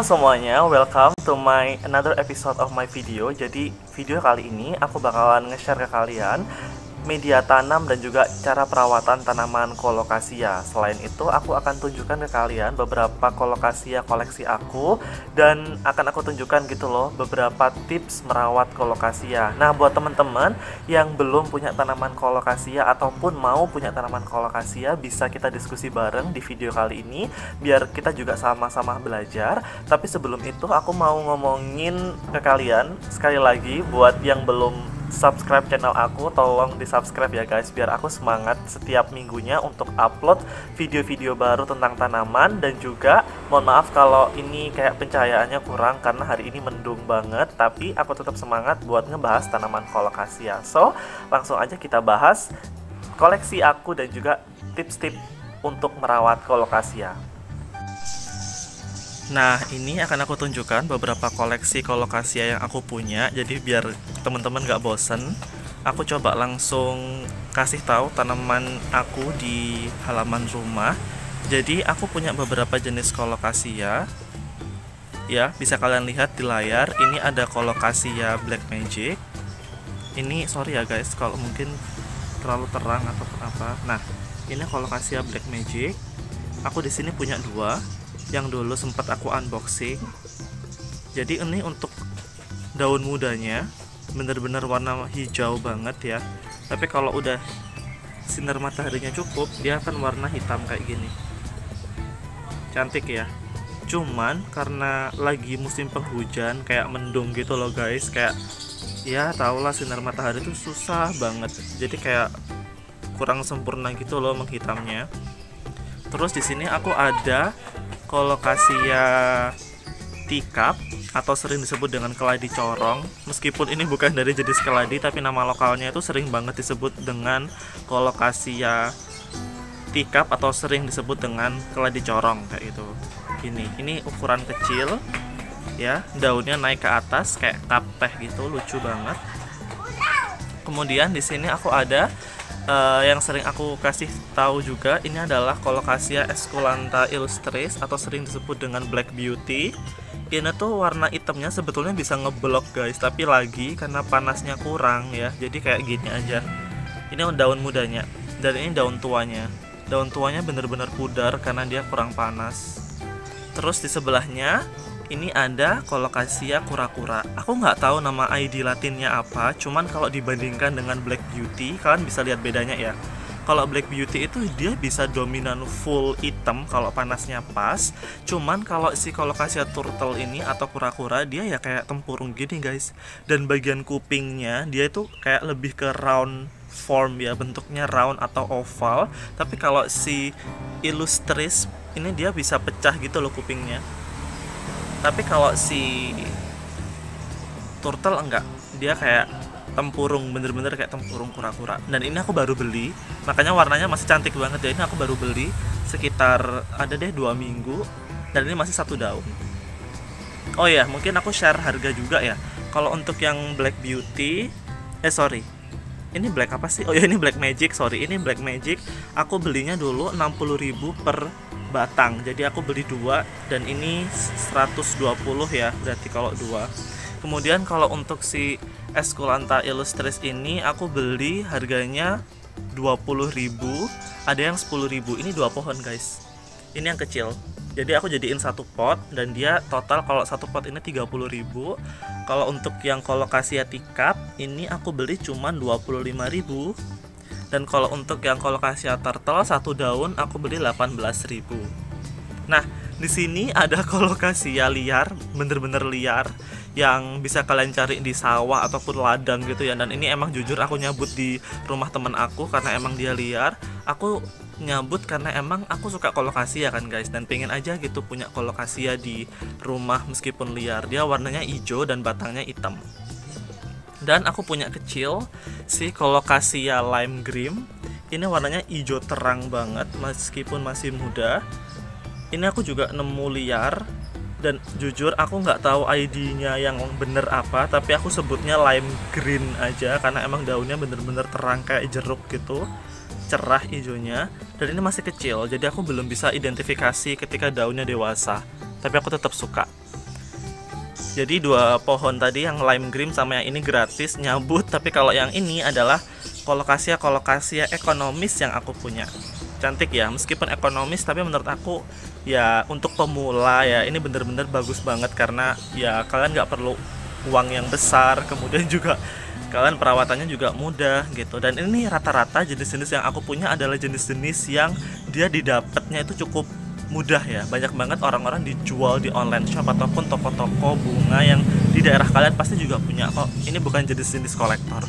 Halo semuanya, welcome to my another episode of my video. Jadi video kali ini aku bakalan nge-share ke kalian media tanam dan juga cara perawatan tanaman colocasia. Selain itu aku akan tunjukkan ke kalian beberapa colocasia koleksi aku, dan akan aku tunjukkan gitu loh beberapa tips merawat colocasia. Nah, buat teman-teman yang belum punya tanaman colocasia ataupun mau punya tanaman colocasia, bisa kita diskusi bareng di video kali ini biar kita juga sama-sama belajar. Tapi sebelum itu aku mau ngomongin ke kalian sekali lagi, buat yang belum subscribe channel aku, tolong di subscribe ya guys, biar aku semangat setiap minggunya untuk upload video-video baru tentang tanaman. Dan juga mohon maaf kalau ini kayak pencahayaannya kurang karena hari ini mendung banget, tapi aku tetap semangat buat ngebahas tanaman colocasia. So langsung aja kita bahas koleksi aku dan juga tips-tips untuk merawat colocasia. Nah, ini akan aku tunjukkan beberapa koleksi colocasia yang aku punya. Jadi biar teman-teman gak bosen, aku coba langsung kasih tahu tanaman aku di halaman rumah. Jadi aku punya beberapa jenis colocasia. Ya, bisa kalian lihat di layar. Ini ada colocasia Black Magic. Ini sorry ya guys kalau mungkin terlalu terang atau apa. Nah, ini colocasia Black Magic. Aku di sini punya dua. Yang dulu sempat aku unboxing. Jadi ini untuk daun mudanya bener-bener warna hijau banget ya. Tapi kalau udah sinar mataharinya cukup, dia akan warna hitam kayak gini. Cantik ya. Cuman karena lagi musim penghujan, kayak mendung gitu loh guys, kayak ya tahulah sinar matahari itu susah banget. Jadi kayak kurang sempurna gitu loh menghitamnya. Terus di sini aku ada colocasia teacup atau sering disebut dengan keladi corong. Meskipun ini bukan dari jenis keladi, tapi nama lokalnya itu sering banget disebut dengan colocasia teacup atau sering disebut dengan keladi corong kayak gitu. Ini ukuran kecil ya, daunnya naik ke atas kayak cup teh gitu, lucu banget. Kemudian di sini aku ada yang sering aku kasih tahu juga, ini adalah colocasia esculenta illustris atau sering disebut dengan Black Beauty. Ini tuh warna hitamnya sebetulnya bisa ngeblok guys, tapi lagi karena panasnya kurang ya, jadi kayak gini aja. Ini daun mudanya dan ini daun tuanya. Daun tuanya bener-bener pudar karena dia kurang panas. Terus di sebelahnya ini ada colocasia kura-kura. Aku nggak tahu nama ID latinnya apa, cuman kalau dibandingkan dengan Black Beauty, kalian bisa lihat bedanya ya. Kalau Black Beauty itu dia bisa dominan full hitam kalau panasnya pas. Cuman kalau si colocasia turtle ini atau kura-kura, dia ya kayak tempurung gini guys. Dan bagian kupingnya dia itu kayak lebih ke round form ya, bentuknya round atau oval. Tapi kalau si illustris ini dia bisa pecah gitu loh kupingnya. Tapi kalau si turtle enggak, dia kayak tempurung, bener-bener kayak tempurung kura-kura. Dan ini aku baru beli, makanya warnanya masih cantik banget ya. Ini aku baru beli sekitar ada deh 2 minggu, dan ini masih satu daun. Oh ya, mungkin aku share harga juga ya. Kalau untuk yang Black Beauty, ini black apa sih? Oh ya, ini Black Magic, sorry. Ini Black Magic, aku belinya dulu 60.000 per batang. Jadi aku beli 2 dan ini 120 ya, berarti kalau 2. Kemudian kalau untuk si esculenta illustris ini aku beli harganya 20.000, ada yang 10.000. Ini 2 pohon guys. Ini yang kecil. Jadi aku jadiin satu pot dan dia total kalau satu pot ini 30.000. Kalau untuk yang colocasia teacup ini aku beli cuman 25.000. Dan kalau untuk yang colocasia turtle satu daun aku beli 18.000. Nah, di sini ada colocasia liar, bener-bener liar, yang bisa kalian cari di sawah ataupun ladang gitu ya. Dan ini emang jujur aku nyabut di rumah temen aku karena emang dia liar. Aku nyabut karena emang aku suka colocasia kan guys, dan pengen aja gitu punya colocasia di rumah meskipun liar. Dia warnanya hijau dan batangnya hitam. Dan aku punya kecil si colocasia lime green. Ini warnanya hijau terang banget meskipun masih muda. Ini aku juga nemu liar, dan jujur aku nggak tahu ID-nya yang bener apa, tapi aku sebutnya lime green aja karena emang daunnya bener-bener terang kayak jeruk gitu, cerah hijaunya. Dan ini masih kecil, jadi aku belum bisa identifikasi ketika daunnya dewasa, tapi aku tetap suka. Jadi dua pohon tadi yang lime green sama yang ini gratis nyabut, tapi kalau yang ini adalah kolokasia ekonomis yang aku punya. Cantik ya, meskipun ekonomis tapi menurut aku ya untuk pemula ya ini bener-bener bagus banget karena ya kalian nggak perlu uang yang besar, kemudian juga kalian perawatannya juga mudah gitu. Dan ini rata-rata jenis-jenis yang aku punya adalah jenis-jenis yang dia didapatnya itu cukup mudah ya. Banyak banget orang-orang dijual di online shop ataupun toko-toko bunga yang di daerah kalian pasti juga punya kok. Ini bukan jenis-jenis kolektor.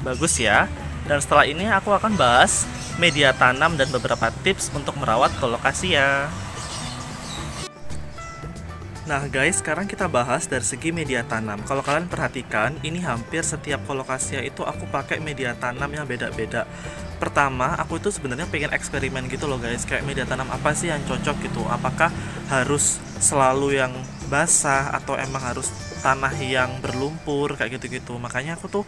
Bagus ya. Dan setelah ini aku akan bahas media tanam dan beberapa tips untuk merawat kolokasia. Nah guys, sekarang kita bahas dari segi media tanam. Kalau kalian perhatikan, ini hampir setiap kolokasia itu aku pakai media tanam yang beda-beda. Pertama, aku itu sebenarnya pengen eksperimen gitu loh guys. Kayak media tanam apa sih yang cocok gitu. Apakah harus selalu yang basah atau emang harus tanah yang berlumpur kayak gitu-gitu. Makanya aku tuh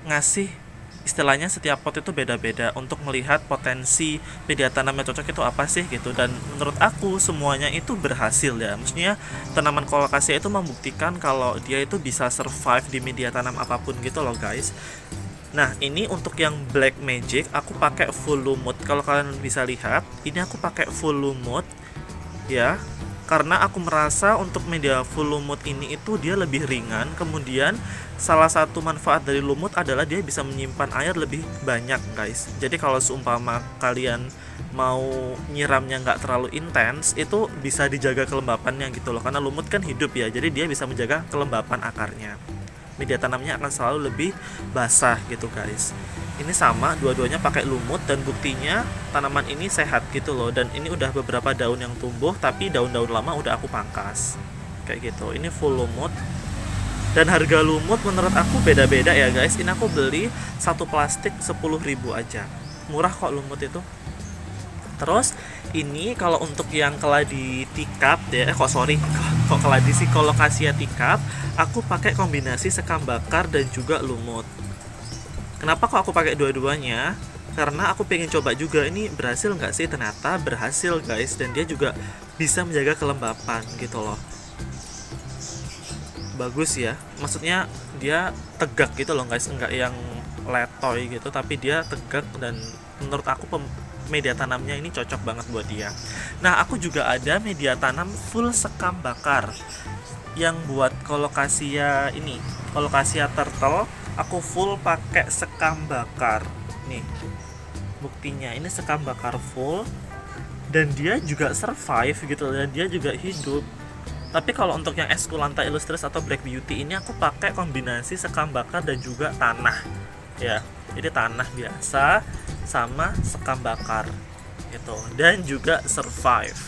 ngasih istilahnya setiap pot itu beda-beda untuk melihat potensi media tanam yang cocok itu apa sih gitu. Dan menurut aku semuanya itu berhasil ya. Maksudnya tanaman kolokasia itu membuktikan kalau dia itu bisa survive di media tanam apapun gitu loh guys. Nah ini untuk yang Black Magic aku pakai full lumut. Kalau kalian bisa lihat ini aku pakai full lumut ya, karena aku merasa untuk media full lumut ini itu dia lebih ringan. Kemudian salah satu manfaat dari lumut adalah dia bisa menyimpan air lebih banyak guys. Jadi kalau seumpama kalian mau nyiramnya nggak terlalu intens, itu bisa dijaga kelembapannya gitu loh. Karena lumut kan hidup ya, jadi dia bisa menjaga kelembapan akarnya. Media tanamnya akan selalu lebih basah gitu guys. Ini sama, dua-duanya pakai lumut dan buktinya tanaman ini sehat gitu loh. Dan ini udah beberapa daun yang tumbuh, tapi daun-daun lama udah aku pangkas kayak gitu. Ini full lumut. Dan harga lumut menurut aku beda-beda ya guys. Ini aku beli satu plastik 10.000 aja. Murah kok lumut itu. Terus ini kalau untuk yang keladi tikap ya, kok keladi sih, kolokasia tikap, aku pakai kombinasi sekam bakar dan juga lumut. Kenapa kok aku pakai dua-duanya? Karena aku pengen coba juga ini berhasil nggak sih. Ternyata berhasil guys, dan dia juga bisa menjaga kelembapan gitu loh. Bagus ya, maksudnya dia tegak gitu loh guys, enggak yang letoy gitu, tapi dia tegak. Dan menurut aku media tanamnya ini cocok banget buat dia. Nah aku juga ada media tanam full sekam bakar yang buat kolokasia ini, kolokasia turtle. Aku full pakai sekam bakar nih, buktinya ini sekam bakar full dan dia juga survive gitu, dan dia juga hidup. Tapi kalau untuk yang Esculenta illustris atau Black Beauty ini aku pakai kombinasi sekam bakar dan juga tanah ya. Jadi tanah biasa sama sekam bakar gitu, dan juga survive.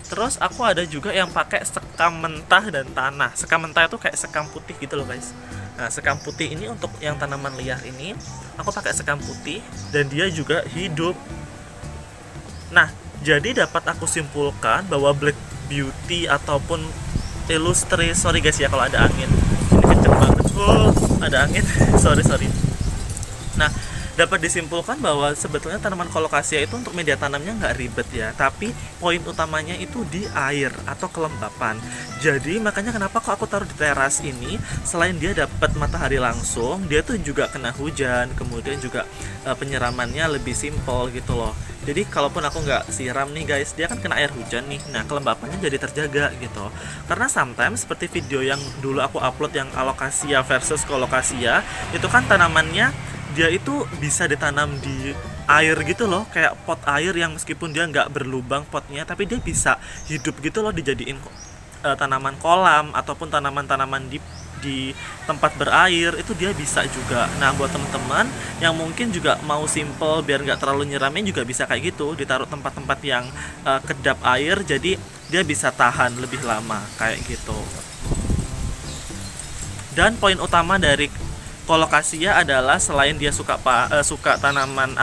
Terus aku ada juga yang pakai sekam mentah dan tanah. Sekam mentah itu kayak sekam putih gitu loh guys. Nah sekam putih ini untuk yang tanaman liar ini aku pakai sekam putih dan dia juga hidup. Nah jadi dapat aku simpulkan bahwa Black Beauty ataupun illustris, sorry guys ya kalau ada angin, ini kenceng banget, ada angin, sorry. Nah dapat disimpulkan bahwa sebetulnya tanaman kolokasia itu untuk media tanamnya nggak ribet ya, tapi poin utamanya itu di air atau kelembapan. Jadi makanya kenapa kok aku taruh di teras ini, selain dia dapat matahari langsung, dia tuh juga kena hujan, kemudian juga penyiramannya lebih simpel gitu loh. Jadi kalaupun aku nggak siram nih guys, dia kan kena air hujan nih, nah kelembapannya jadi terjaga gitu. Karena sometimes seperti video yang dulu aku upload yang alokasia versus kolokasia, itu kan tanamannya dia itu bisa ditanam di air gitu loh, kayak pot air yang meskipun dia nggak berlubang potnya, tapi dia bisa hidup gitu loh, dijadiin tanaman kolam ataupun tanaman-tanaman di tempat berair, itu dia bisa juga. Nah buat teman-teman yang mungkin juga mau simple biar nggak terlalu nyiramin juga bisa kayak gitu, ditaruh tempat-tempat yang kedap air, jadi dia bisa tahan lebih lama kayak gitu. Dan poin utama dari kolokasia adalah selain dia suka tanaman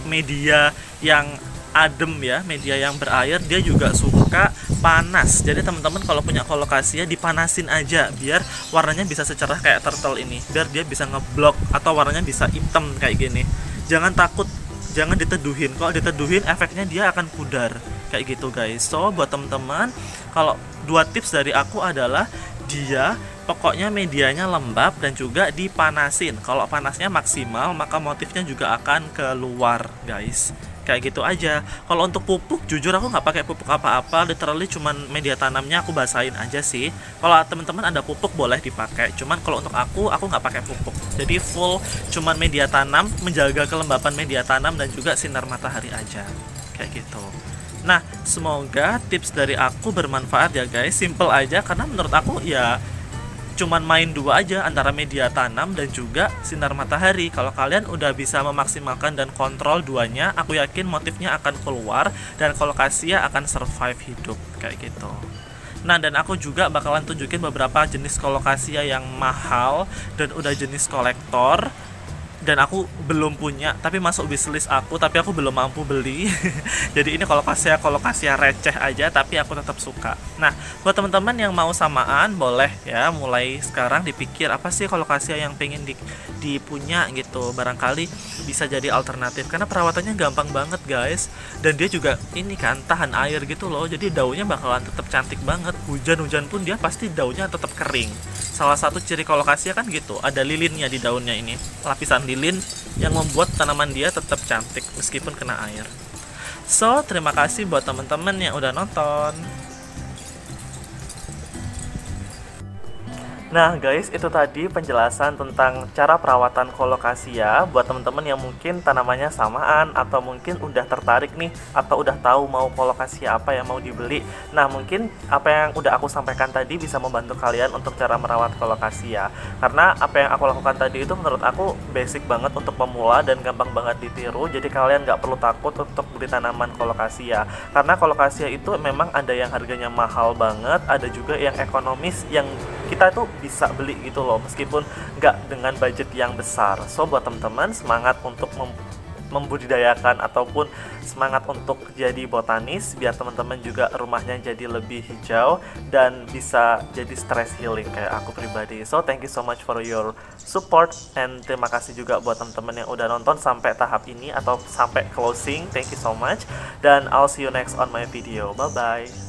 media yang adem ya, media yang berair, dia juga suka panas. Jadi teman-teman kalau punya kolokasia dipanasin aja biar warnanya bisa secerah kayak turtle ini, biar dia bisa ngeblok atau warnanya bisa hitam kayak gini. Jangan takut jangan diteduhin. Kalau diteduhin efeknya dia akan pudar kayak gitu guys. So buat teman-teman, kalau 2 tips dari aku adalah dia pokoknya medianya lembab dan juga dipanasin. Kalau panasnya maksimal maka motifnya juga akan keluar guys. Kayak gitu aja. Kalau untuk pupuk, jujur aku nggak pakai pupuk apa-apa, literally cuman media tanamnya aku basahin aja sih. Kalau teman-teman ada pupuk boleh dipakai, cuman kalau untuk aku nggak pakai pupuk. Jadi full cuman media tanam, menjaga kelembapan media tanam dan juga sinar matahari aja. Kayak gitu. Nah, semoga tips dari aku bermanfaat ya guys. Simple aja, karena menurut aku ya cuman main 2 aja antara media tanam dan juga sinar matahari. Kalau kalian udah bisa memaksimalkan dan kontrol 2-nya, aku yakin motifnya akan keluar dan kolokasia akan survive hidup kayak gitu. Nah, dan aku juga bakalan tunjukin beberapa jenis kolokasia yang mahal dan udah jenis kolektor dan aku belum punya, tapi masuk wishlist aku, tapi aku belum mampu beli. Jadi ini kolokasia receh aja, tapi aku tetap suka. Nah, buat teman-teman yang mau samaan, boleh ya mulai sekarang dipikir apa sih kolokasia yang pengen dipunya gitu. Barangkali bisa jadi alternatif, karena perawatannya gampang banget guys, dan dia juga ini kan tahan air gitu loh. Jadi daunnya bakalan tetap cantik banget. Hujan-hujan pun dia pasti daunnya tetap kering. Salah satu ciri kolokasia kan gitu, ada lilinnya di daunnya ini, lapisan lilin yang membuat tanaman dia tetap cantik meskipun kena air. So, terima kasih buat teman-teman yang udah nonton. Nah guys, itu tadi penjelasan tentang cara perawatan kolokasia buat teman-teman yang mungkin tanamannya samaan atau mungkin udah tertarik nih atau udah tahu mau kolokasia apa yang mau dibeli. Nah mungkin apa yang udah aku sampaikan tadi bisa membantu kalian untuk cara merawat kolokasia, karena apa yang aku lakukan tadi itu menurut aku basic banget untuk pemula dan gampang banget ditiru. Jadi kalian nggak perlu takut untuk beli tanaman kolokasia, karena kolokasia itu memang ada yang harganya mahal banget, ada juga yang ekonomis yang kita tuh bisa beli gitu loh, meskipun nggak dengan budget yang besar. So buat teman-teman, semangat untuk membudidayakan ataupun semangat untuk jadi botanis, biar teman-teman juga rumahnya jadi lebih hijau dan bisa jadi stress healing kayak aku pribadi. So thank you so much for your support, and terima kasih juga buat teman-teman yang udah nonton sampai tahap ini atau sampai closing. Thank you so much, dan I'll see you next on my video. Bye bye.